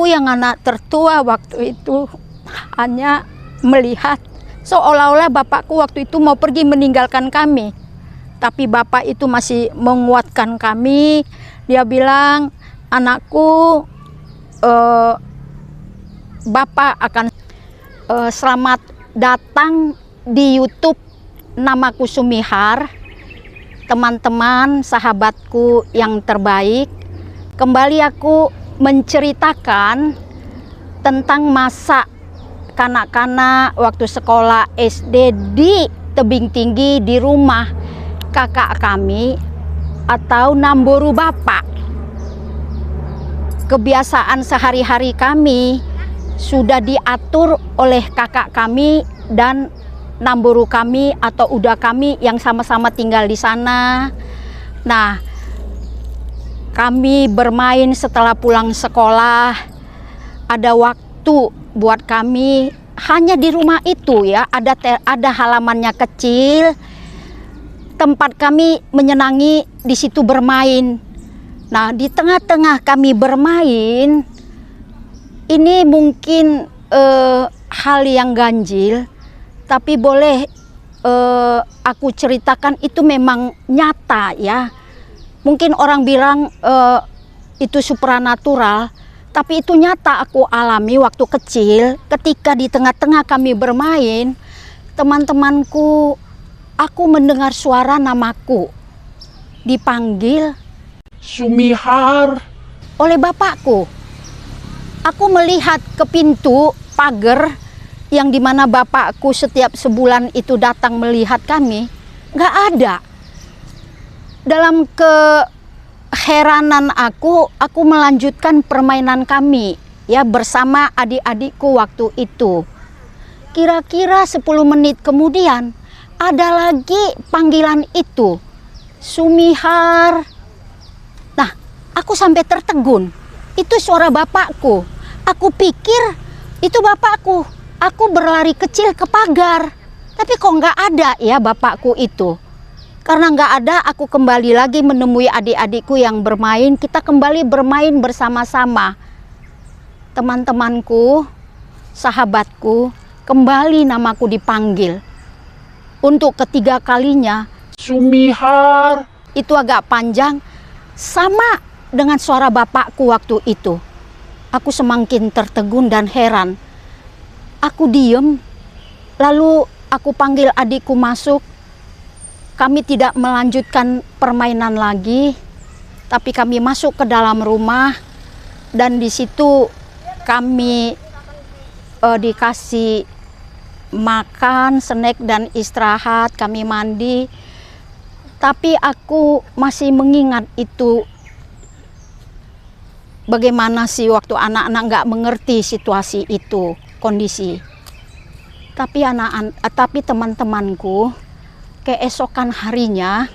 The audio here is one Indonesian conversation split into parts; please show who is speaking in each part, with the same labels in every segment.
Speaker 1: Aku yang anak tertua waktu itu hanya melihat seolah-olah bapakku waktu itu mau pergi meninggalkan kami. Tapi bapak itu masih menguatkan kami. Dia bilang, anakku, bapak akan selamat datang di YouTube, namaku Sumihar. Teman-teman, sahabatku yang terbaik, kembali aku menceritakan tentang masa kanak-kanak waktu sekolah SD di tebing tinggi di rumah kakak kami atau Namboru Bapak. Kebiasaan sehari-hari kami sudah diatur oleh kakak kami dan Namboru kami atau udah kami yang sama-sama tinggal di sana. Nah, kami bermain setelah pulang sekolah. Ada waktu buat kami hanya di rumah itu ya. Ada halamannya kecil. Tempat kami menyenangi di situ bermain. Nah, di tengah-tengah kami bermain, ini mungkin hal yang ganjil, tapi boleh aku ceritakan itu memang nyata ya. Mungkin orang bilang itu supranatural, tapi itu nyata aku alami waktu kecil. Ketika di tengah-tengah kami bermain, teman-temanku, aku mendengar suara namaku dipanggil
Speaker 2: Sumihar
Speaker 1: oleh bapakku. Aku melihat ke pintu pagar yang dimana bapakku setiap sebulan itu datang melihat kami, nggak ada. Dalam keheranan aku melanjutkan permainan kami ya bersama adik-adikku waktu itu. Kira-kira 10 menit kemudian ada lagi panggilan itu, Sumihar. Nah, aku sampai tertegun. Itu suara bapakku. Aku pikir itu bapakku. Aku berlari kecil ke pagar. Tapi kok nggak ada ya bapakku itu. Karena nggak ada, aku kembali lagi menemui adik-adikku yang bermain. Kita kembali bermain bersama-sama. Teman-temanku, sahabatku, kembali namaku dipanggil. Untuk ketiga kalinya,
Speaker 2: Sumihar.
Speaker 1: Itu agak panjang, sama dengan suara bapakku waktu itu. Aku semakin tertegun dan heran. Aku diem, lalu aku panggil adikku masuk. Kami tidak melanjutkan permainan lagi, tapi kami masuk ke dalam rumah dan di situ kami dikasih makan, snack dan istirahat, kami mandi. Tapi aku masih mengingat itu bagaimana sih waktu anak-anak nggak mengerti situasi itu, kondisi. Tapi teman-temanku keesokan harinya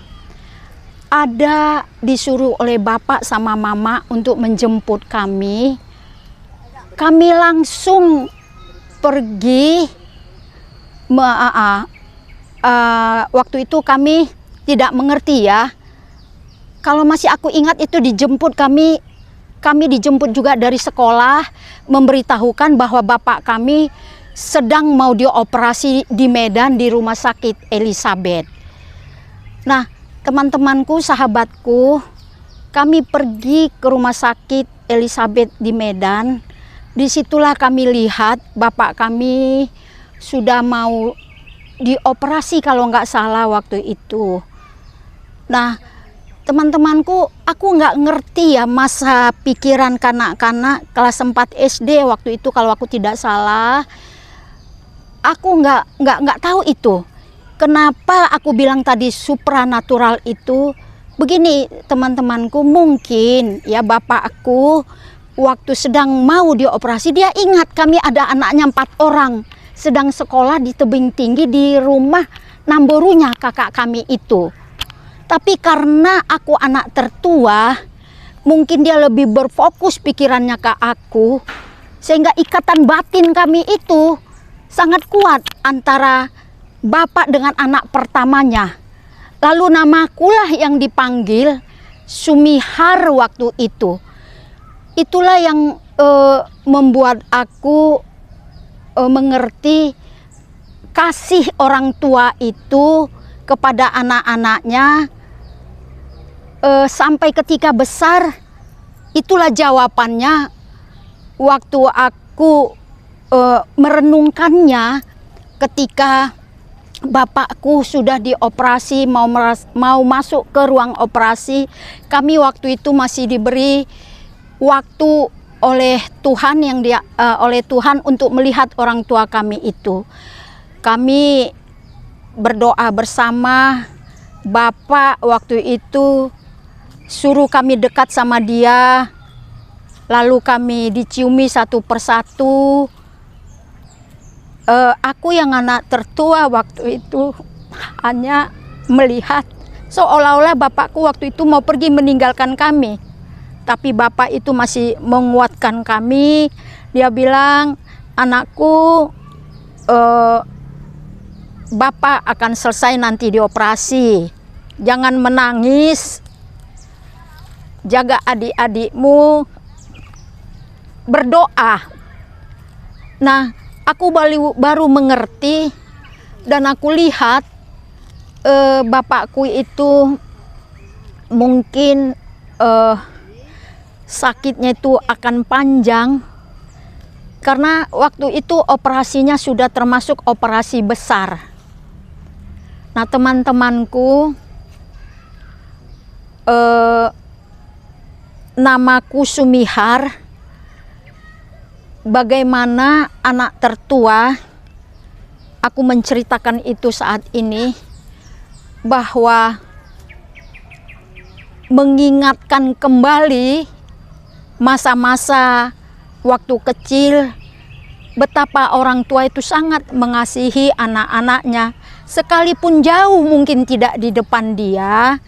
Speaker 1: ada disuruh oleh bapak sama mama untuk menjemput kami. Kami langsung pergi. Waktu itu kami tidak mengerti ya. Kalau masih aku ingat itu dijemput kami dijemput juga dari sekolah, memberitahukan bahwa bapak kami sedang mau dioperasi di Medan di rumah sakit Elizabeth. Nah, teman-temanku, sahabatku, kami pergi ke rumah sakit Elizabeth di Medan. Disitulah kami lihat bapak kami sudah mau dioperasi kalau nggak salah waktu itu. Nah, teman-temanku, aku nggak ngerti ya masa pikiran kanak-kanak kelas 4 SD waktu itu kalau aku tidak salah. Aku nggak tahu itu. Kenapa aku bilang tadi supranatural itu? Begini teman-temanku, mungkin ya bapak aku waktu sedang mau dioperasi, dia ingat kami ada anaknya 4 orang sedang sekolah di tebing tinggi di rumah Namborunya kakak kami itu. Tapi karena aku anak tertua, mungkin dia lebih berfokus pikirannya ke aku, sehingga ikatan batin kami itu sangat kuat antara bapak dengan anak pertamanya. Lalu namakulah yang dipanggil Sumihar waktu itu. Itulah yang membuat aku mengerti kasih orang tua itu kepada anak-anaknya sampai ketika besar. Itulah jawabannya waktu aku merenungkannya ketika bapakku sudah dioperasi, mau masuk ke ruang operasi. Kami waktu itu masih diberi waktu oleh Tuhan oleh Tuhan untuk melihat orang tua kami itu. Kami berdoa bersama. Bapak waktu itu suruh kami dekat sama dia, lalu kami diciumi satu persatu. Aku yang anak tertua waktu itu hanya melihat seolah-olah bapakku waktu itu mau pergi meninggalkan kami. Tapi bapak itu masih menguatkan kami. Dia bilang, anakku, bapak akan selesai nanti dioperasi. Jangan menangis, jaga adik-adikmu, berdoa. Nah, aku baru mengerti dan aku lihat bapakku itu mungkin sakitnya itu akan panjang karena waktu itu operasinya sudah termasuk operasi besar. Nah, teman-temanku, namaku Sumihar. Bagaimana anak tertua, aku menceritakan itu saat ini, bahwa mengingatkan kembali masa-masa waktu kecil, betapa orang tua itu sangat mengasihi anak-anaknya, sekalipun jauh mungkin tidak di depan dia.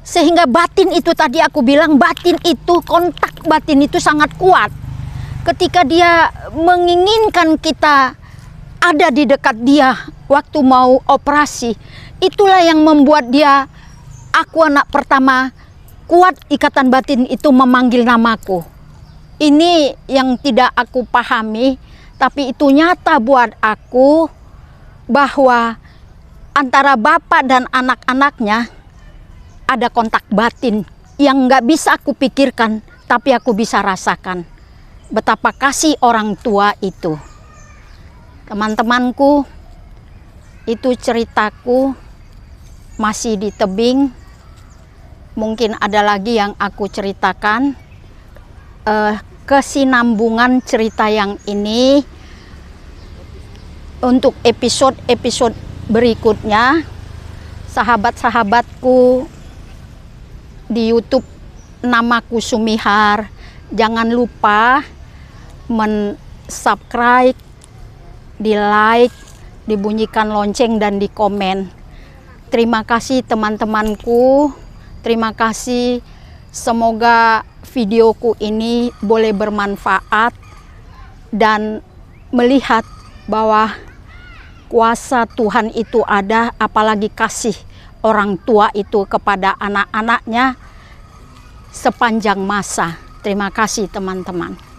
Speaker 1: Sehingga batin itu tadi aku bilang, batin itu, kontak batin itu sangat kuat. Ketika dia menginginkan kita ada di dekat dia waktu mau operasi, itulah yang membuat dia, aku anak pertama, kuat ikatan batin itu memanggil namaku. Ini yang tidak aku pahami, tapi itu nyata buat aku bahwa antara bapak dan anak-anaknya ada kontak batin yang nggak bisa aku pikirkan, tapi aku bisa rasakan. Betapa kasih orang tua itu. Teman-temanku, itu ceritaku masih di tebing. Mungkin ada lagi yang aku ceritakan. Kesinambungan cerita yang ini untuk episode-episode berikutnya, sahabat-sahabatku di YouTube, namaku Sumihar. Jangan lupa subscribe, di like, dibunyikan lonceng dan di komen. Terima kasih teman-temanku, terima kasih. Semoga videoku ini boleh bermanfaat dan melihat bahwa kuasa Tuhan itu ada, apalagi kasih orang tua itu kepada anak-anaknya sepanjang masa. Terima kasih teman-teman.